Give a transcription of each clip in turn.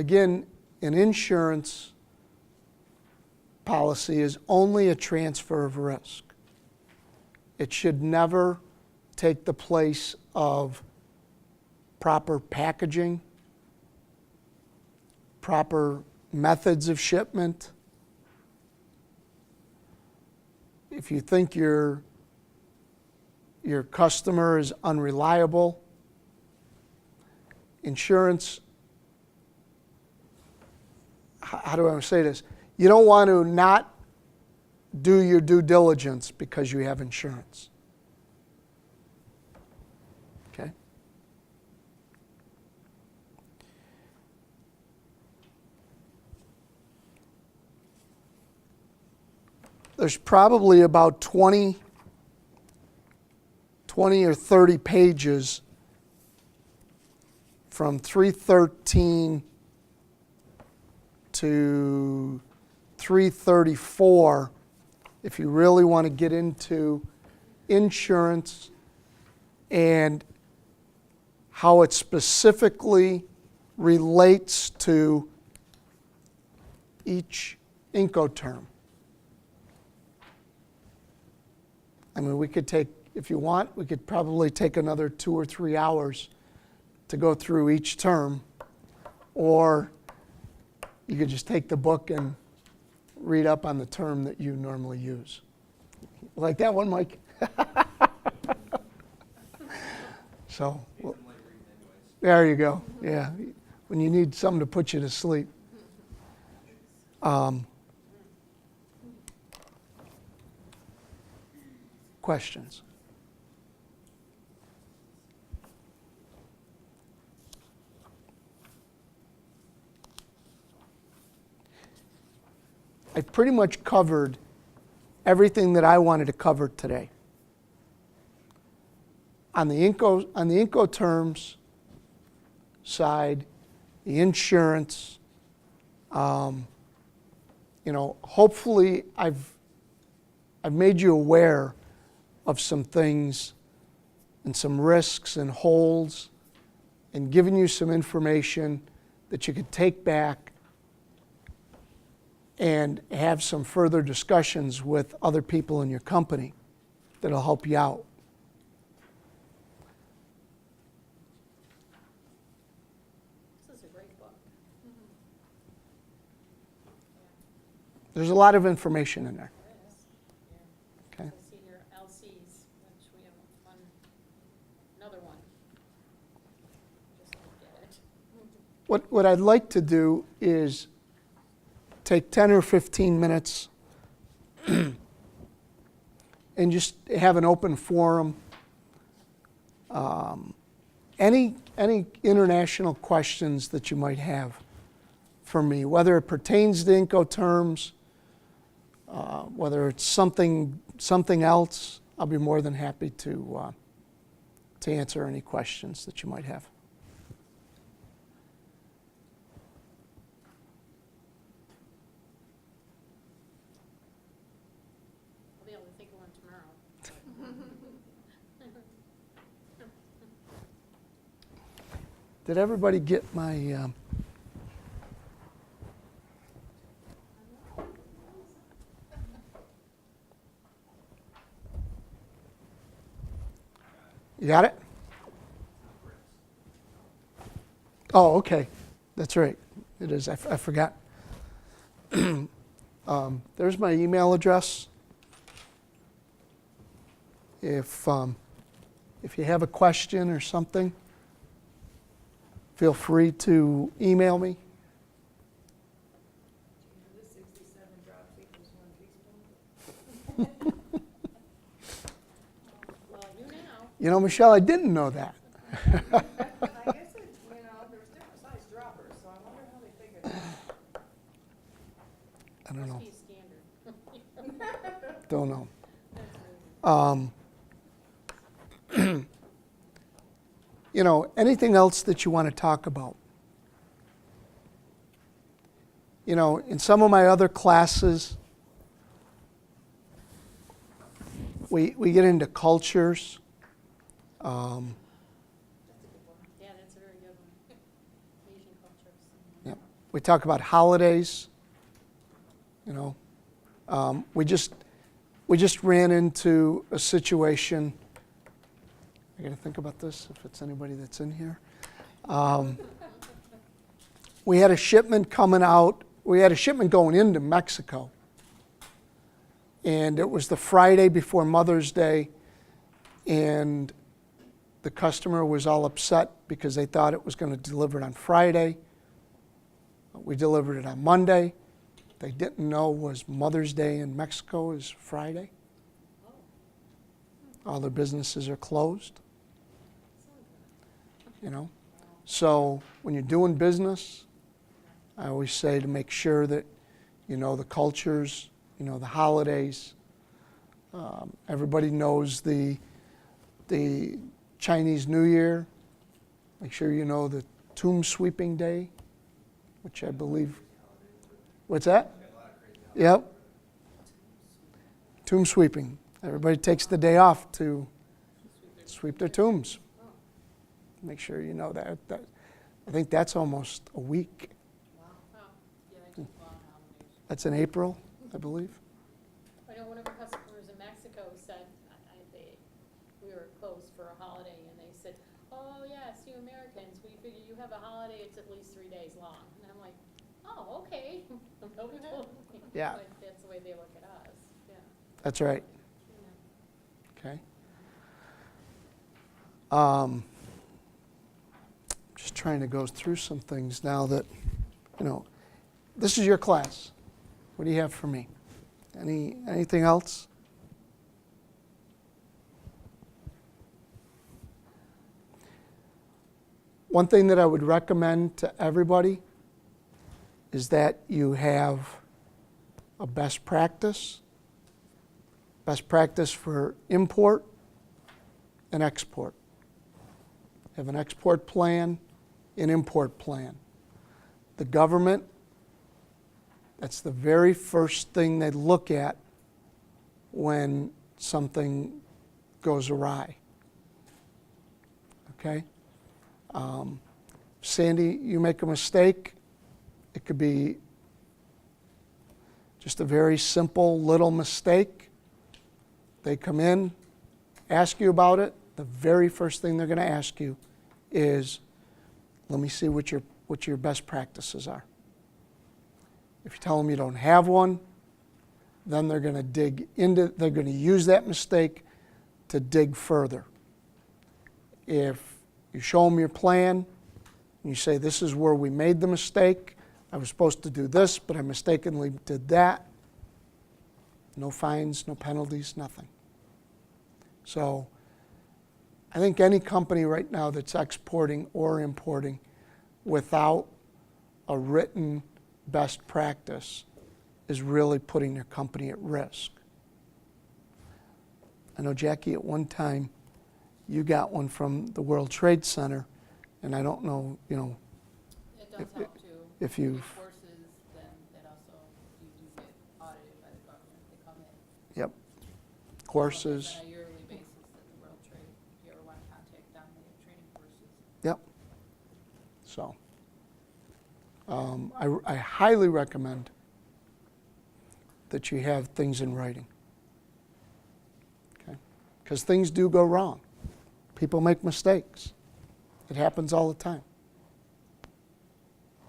again, an insurance policy is only a transfer of risk. It should never take the place of proper packaging, proper methods of shipment. If you think your customer is unreliable, insurance, how do I say this? You don't want to not do your due diligence because you have insurance. Okay? There's probably about 20 or 30 pages from 313 to 334 if you really want to get into insurance and how it specifically relates to each INCOterm. I mean, we could take, if you want, we could probably take another 2 or 3 hours to go through each term, or you could just take the book and read up on the term that you normally use. Like that one, Mike? So, well, there you go. Yeah, when you need something to put you to sleep. Questions? I've pretty much covered everything that I wanted to cover today. On the INCOterms side, the insurance, hopefully I've made you aware of some things and some risks and holes, and given you some information that you could take back and have some further discussions with other people in your company that'll help you out. This is a great book. There's a lot of information in there. Okay. I see your LCs, which we have another one. Just don't get it. What I'd like to do is take 10 or 15 minutes and just have an open forum. Any international questions that you might have for me, whether it pertains to INCOterms, whether it's something else, I'll be more than happy to answer any questions that you might have. I'll be able to think of one tomorrow. Did everybody get my... You got it? Oh, okay. That's right. It is. I forgot. There's my email address. If you have a question or something, feel free to email me. The 67 drops equals 1 teaspoon. Well, you now. You know, Michelle, I didn't know that. I guess it, there's different size droppers, so I wonder how they figured it out. I don't know. Must be standard. Don't know. Anything else that you want to talk about? In some of my other classes, we get into cultures. Yeah, that's a very good one. Asian cultures. Yep. We talk about holidays. You know, we just ran into a situation. I got to think about this if it's anybody that's in here. We had a shipment coming out. We had a shipment going into Mexico. And it was the Friday before Mother's Day. And the customer was all upset because they thought it was going to deliver it on Friday. We delivered it on Monday. They didn't know was Mother's Day in Mexico is Friday. All their businesses are closed. You know, so when you're doing business, I always say to make sure that you know the cultures, you know the holidays. Everybody knows the Chinese New Year. Make sure you know the tomb sweeping day, which I believe. What's that? Yep. Tomb sweeping. Everybody takes the day off to sweep their tombs. Make sure you know that. I think that's almost a week. Wow. Yeah, they keep long holidays. That's in April, I believe. I know one of our customers in Mexico said, we were closed for a holiday, and they said, oh, yes, you Americans, we figure you have a holiday, it's at least 3 days long. And I'm like, oh, okay. Nobody told me. Yeah. But that's the way they look at us, yeah. That's right. Yeah. Okay. Just trying to go through some things now that, you know, this is your class. What do you have for me? Anything else? One thing that I would recommend to everybody is that you have a best practice for import and export. Have an export plan, an import plan. The government, that's the very first thing they look at when something goes awry. Okay? Sandy, you make a mistake, it could be just a very simple little mistake. They come in, ask you about it. The very first thing they're going to ask you is, let me see what your best practices are. If you tell them you don't have one, then they're going to use that mistake to dig further. If you show them your plan, and you say, this is where we made the mistake, I was supposed to do this, but I mistakenly did that, no fines, no penalties, nothing. So I think any company right now that's exporting or importing without a written best practice is really putting their company at risk. I know, Jackie, at one time you got one from the World Trade Center, and I don't know, you know, It does help too. if you've- Take courses, then that also, you do get audited by the government, they come in. yep, courses, On a yearly basis at the World Trade, if you ever want to contact them, they have training courses. yep. So I highly recommend that you have things in writing. Okay? Because things do go wrong. People make mistakes. It happens all the time.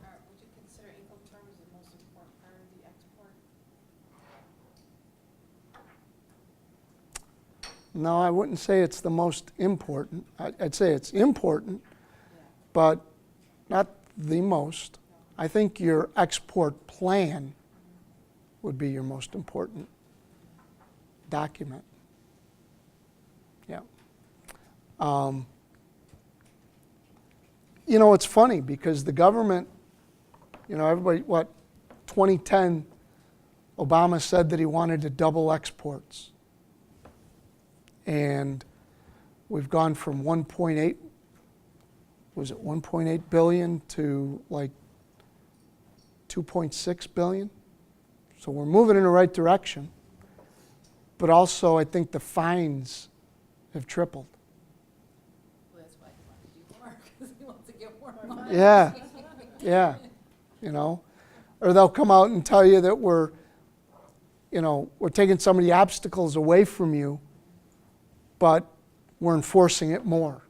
Would you consider INCOterms the most important part of the export? No, I wouldn't say it's the most important. I'd say it's important, Yeah. but not the most. I think your export plan would be your most important document. Yeah. You know, it's funny because the government, you know, everybody, 2010, Obama said that he wanted to double exports. And we've gone from 1.8, was it 1.8 billion to like 2.6 billion? So we're moving in the right direction. But also, I think the fines have tripled. Well, that's why he wants to do more, because he wants to get more money. Yeah, yeah, you know? Or they'll come out and tell you that we're taking some of the obstacles away from you, but we're enforcing it more.